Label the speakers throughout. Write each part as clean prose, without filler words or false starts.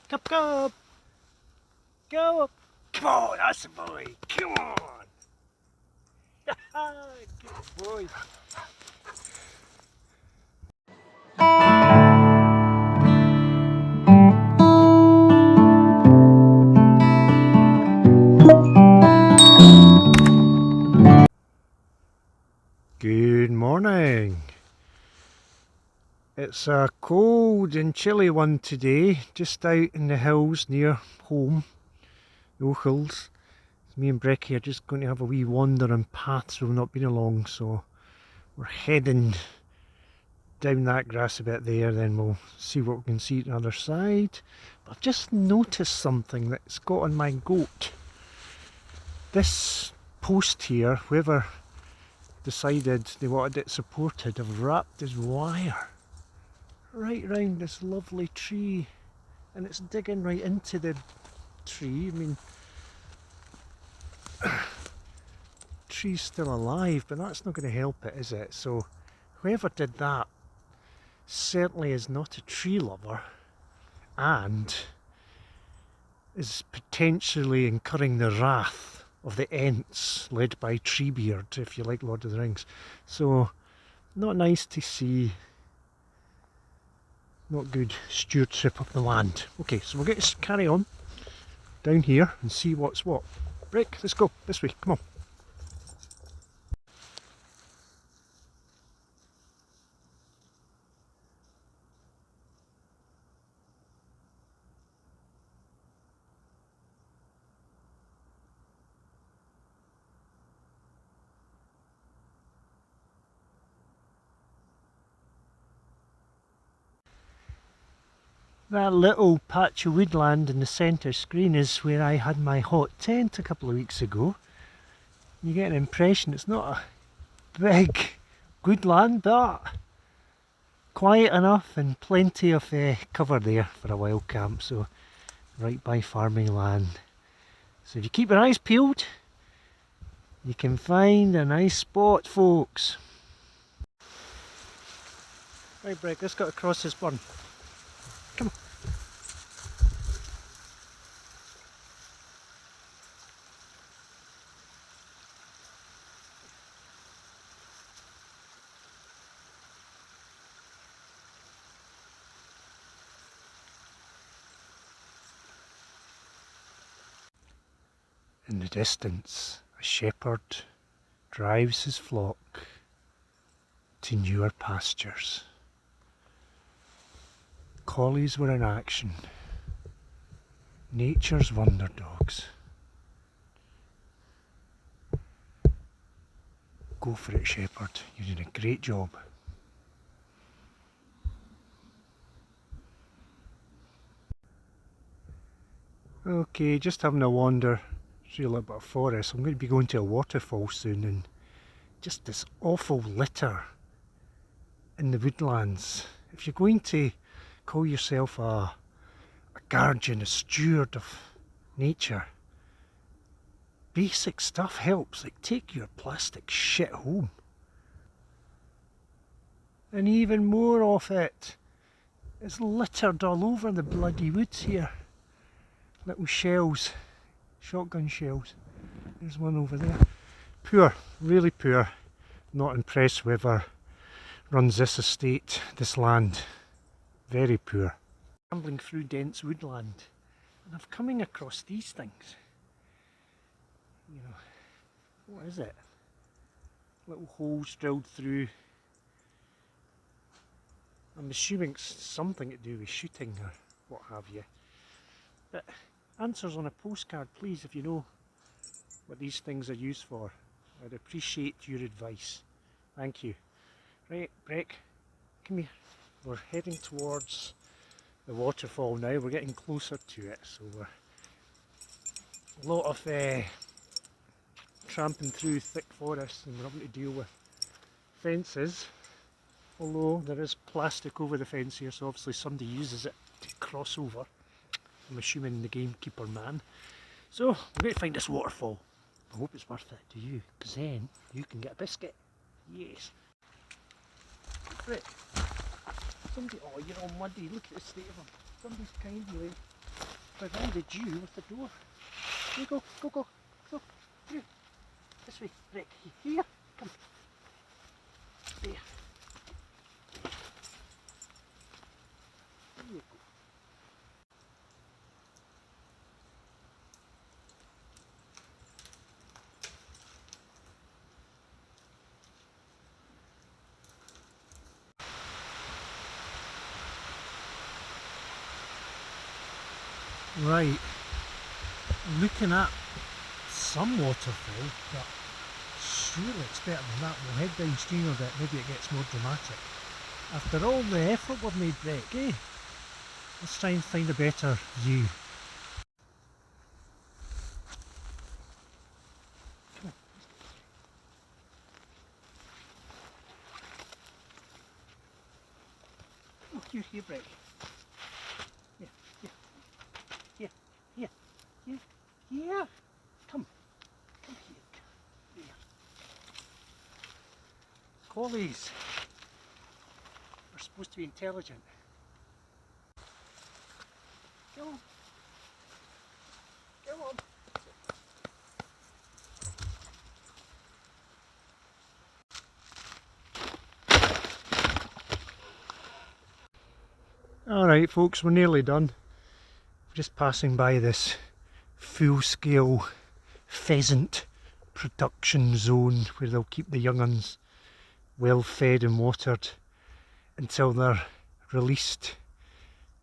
Speaker 1: Come, come! Go! Come on, that's a boy! Come on! Good boy! Good morning. It's a cold and chilly one today, just out in the hills near home, the Ochils. Me and Brecky are just going to have a wee wander on paths we've not been along, so we're heading down that grass a bit there, then we'll see what we can see on the other side. But I've just noticed something that's got on my goat. This post here, whoever decided they wanted it supported, have wrapped this wire right round this lovely tree, and it's digging right into the tree. I mean, tree's still alive, but that's not going to help it, is it? So whoever did that certainly is not a tree lover and is potentially incurring the wrath of the Ents led by Treebeard, if you like Lord of the Rings. So not nice to see. Not good stewardship of the land. Okay, so we're going to carry on down here and see what's what. Break, let's go this way, come on. That little patch of woodland in the centre screen is where I had my hot tent a couple of weeks ago. You get an impression it's not a big good land, but quiet enough and plenty of cover there for a wild camp, so right by farming land. So if you keep your eyes peeled, you can find a nice spot, folks. Right, Breck, let's go across this burn. Come on. In the distance, a shepherd drives his flock to newer pastures. Collies were in action, nature's wonder dogs. Go for it, shepherd, you're doing a great job. Okay, just having a wander through a little bit of forest. I'm going to be going to a waterfall soon, and just this awful litter in the woodlands. If you're going to call yourself a guardian, a steward of nature, basic stuff helps, like take your plastic shit home. And even more of it is littered all over the bloody woods here. Little shells, shotgun shells. There's one over there. Poor, really poor. Not impressed with whoever runs this estate, this land. Very poor. Rambling through dense woodland, and I'm coming across these things. You know, what is it? Little holes drilled through. I'm assuming it's something to do with shooting or what have you. But answers on a postcard, please, if you know what these things are used for. I'd appreciate your advice. Thank you. Right, Breck, come here. We're heading towards the waterfall now. We're getting closer to it, so we're a lot of tramping through thick forests, and we're having to deal with fences. Although there is plastic over the fence here, so obviously somebody uses it to cross over. I'm assuming the gamekeeper man. So we're going to find this waterfall. I hope it's worth it to you, because then you can get a biscuit. Yes. Right. Somebody, oh, you're all muddy. Look at the state of them. Somebody's kindly provided you with the door. Here you go, go, go, go, through. This way, right, here, come. There. There you go. Right, looking at some waterfall, but surely it's better than that. We'll head downstream a bit, maybe it gets more dramatic. After all the effort we've made, Breck, eh? Let's try and find a better view. Come on. Oh, here, Breck. Here, here, here, here, here, here. Come here. There. Collies are supposed to be intelligent. Go on. Go on. Alright folks, we're nearly done. We're just passing by this full-scale pheasant production zone where they'll keep the young uns well fed and watered until they're released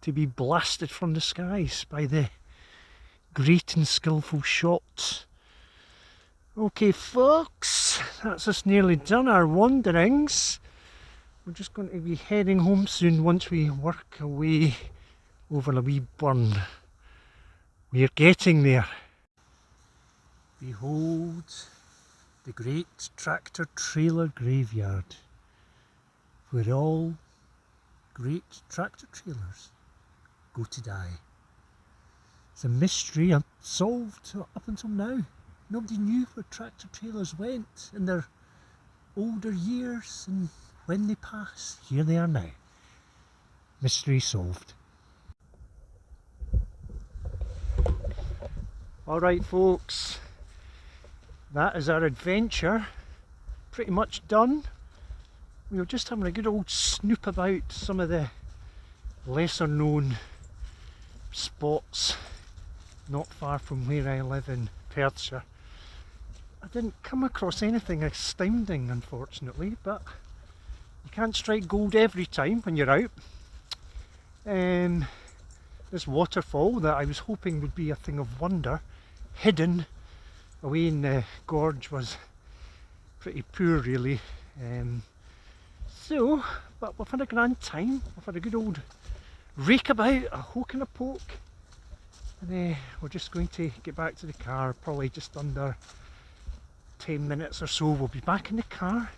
Speaker 1: to be blasted from the skies by the great and skillful shots. Okay folks, that's us nearly done our wanderings. We're just going to be heading home soon once we work away over a wee burn. We're getting there. Behold the great tractor trailer graveyard, where all great tractor trailers go to die. It's a mystery unsolved up until now. Nobody knew where tractor trailers went in their older years, and when they pass, here they are now. Mystery solved. Alright folks, that is our adventure pretty much done. We were just having a good old snoop about some of the lesser known spots not far from where I live in Perthshire. I didn't come across anything astounding unfortunately, but you can't strike gold every time when you're out. This waterfall that I was hoping would be a thing of wonder, hidden away in the gorge, was pretty poor really. But we've had a grand time. We've had a good old rake about, a hoke and a poke, and we're just going to get back to the car. Probably just under 10 minutes or so we'll be back in the car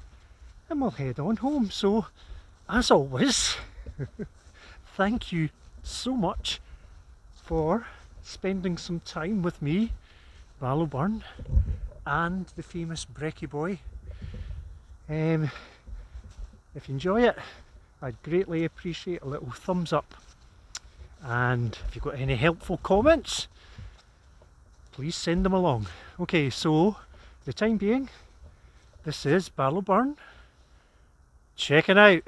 Speaker 1: and we'll head on home. So as always, thank you so much for spending some time with me, Ballowburn, and the famous Breckie boy. If you enjoy it, I'd greatly appreciate a little thumbs up, and if you've got any helpful comments, please send them along. Okay, so for the time being, this is Ballowburn. Check it out.